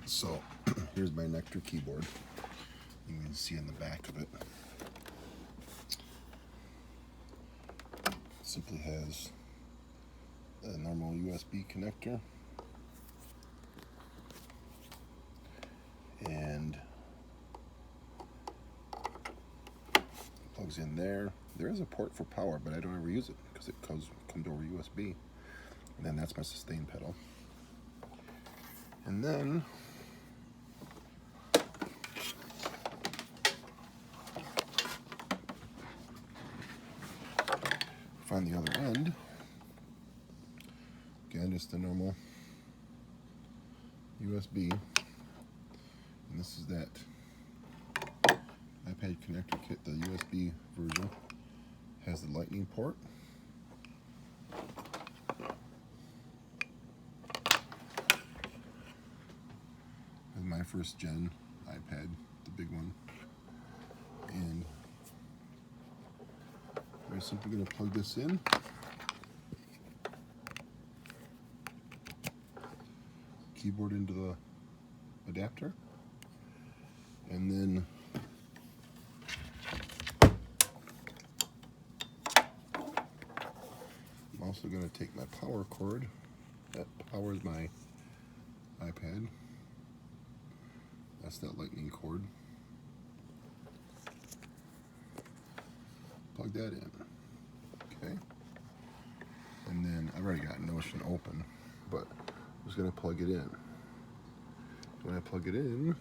So here's my Nectar keyboard. You can see in the back of it. Simply has a normal USB connector and plugs in there. There is a port for power, but I don't ever use it because it comes over USB. And then that's my sustain pedal. And then find the other end. Again, just a normal USB. And this is that iPad connector kit. The USB version has the lightning port. And my first gen iPad, the big one. And we're simply going to plug this in. Keyboard into the adapter. And then I'm also going to take my power cord that powers my iPad. That's that lightning cord. Plug that in. Okay. And then I've already got Notion open, but I'm just going to plug it in. When I plug it in,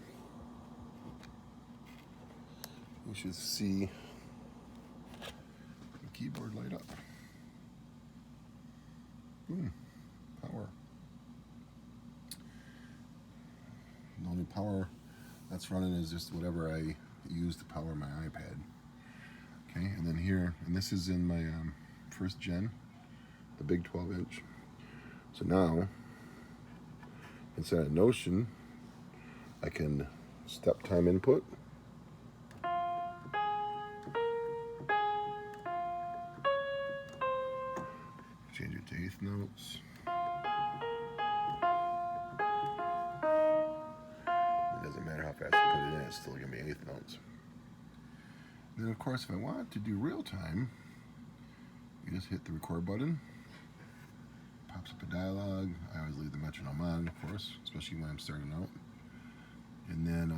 you should see the keyboard light up. Boom. Power. The only power that's running is just whatever I use to power my iPad. Okay, and then here, and this is in my first gen, the big 12-inch. So now, inside of Notion, I can step time input. Change it to eighth notes. It doesn't matter how fast I put it in, it's still gonna be eighth notes. And then of course, if I want to do real time, you just hit the record button. Pops up a dialogue. I always leave the metronome on, of course, especially when I'm starting out. And then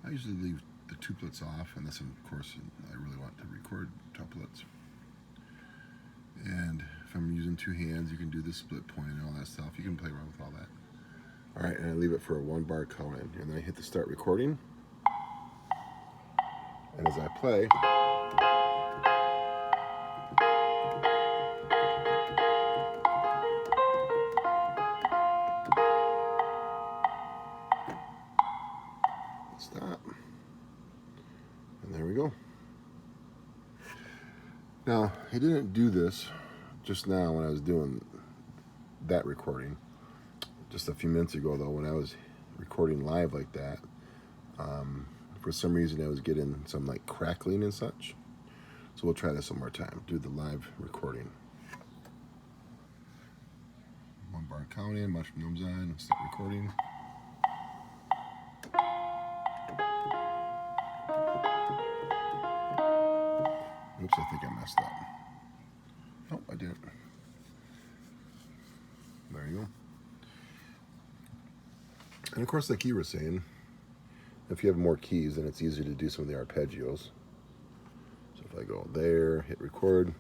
I usually leave the tuplets off, unless of course I really want to record tuplets. And if I'm using two hands, you can do the split point and all that stuff. You can play around with all that. All right, and I leave it for a 1 bar count in, and then I hit the start recording. And as I play, stop, and there we go. Now, I didn't do this just now when I was doing that recording. Just a few minutes ago, though, when I was recording live like that, for some reason I was getting some like crackling and such. So we'll try this one more time. Do the live recording. 1 bar count in, mushrooms on, start recording. Oops, I think I messed up. Nope, I didn't. There you go. And of course, like you were saying, if you have more keys, then it's easier to do some of the arpeggios. So if I go there, hit record,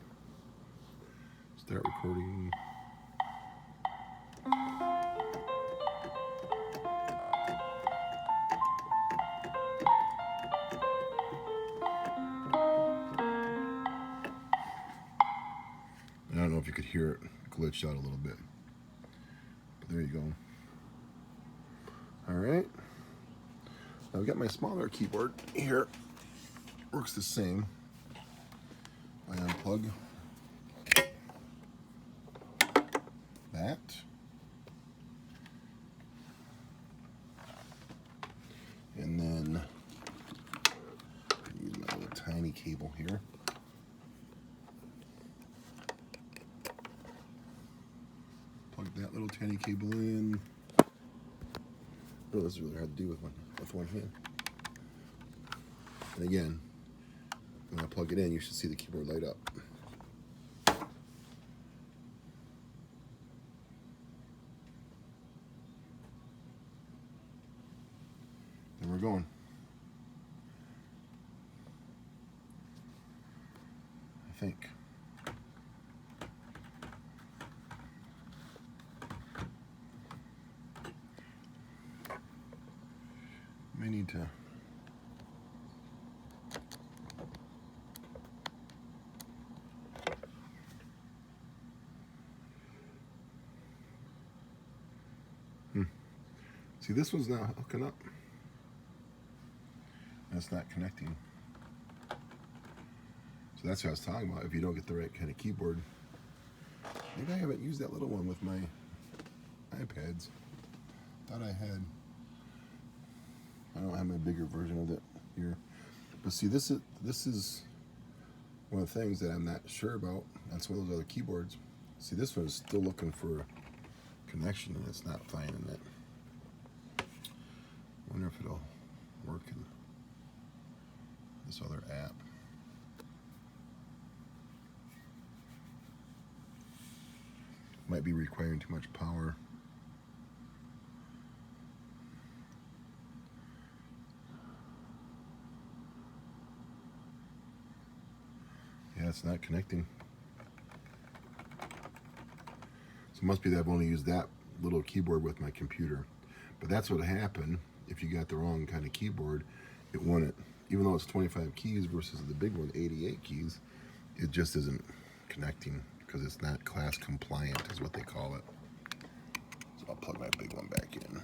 start recording. I don't know if you could hear it glitch out a little bit, but there you go. All right. Now I've got my smaller keyboard here. Works the same. I unplug that. And then use my little tiny cable here. Plug that little tiny cable in. Oh, this is really hard to do with one hand. And again, when I plug it in, you should see the keyboard light up. And we're going. I think. May need to see, this one's not hooking up. That's not connecting. So that's what I was talking about. If you don't get the right kind of keyboard, maybe I haven't used that little one with my iPads. Thought I had. I don't have my bigger version of it here. But see, this is one of the things that I'm not sure about. That's one of those other keyboards. See, this one is still looking for a connection, and it's not finding it. I wonder if it'll work in this other app. Might be requiring too much power. Yeah, it's not connecting. So it must be that I've only used that little keyboard with my computer. But that's what happened if you got the wrong kind of keyboard. It wouldn't, even though it's 25 keys versus the big one, 88 keys, it just isn't connecting because it's not class compliant is what they call it. So I'll plug my big one back in.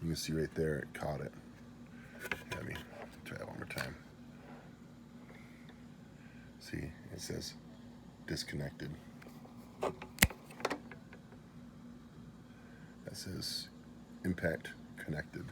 You can see right there it caught it. Let me try that one more time. See, it says disconnected. That says impact connected.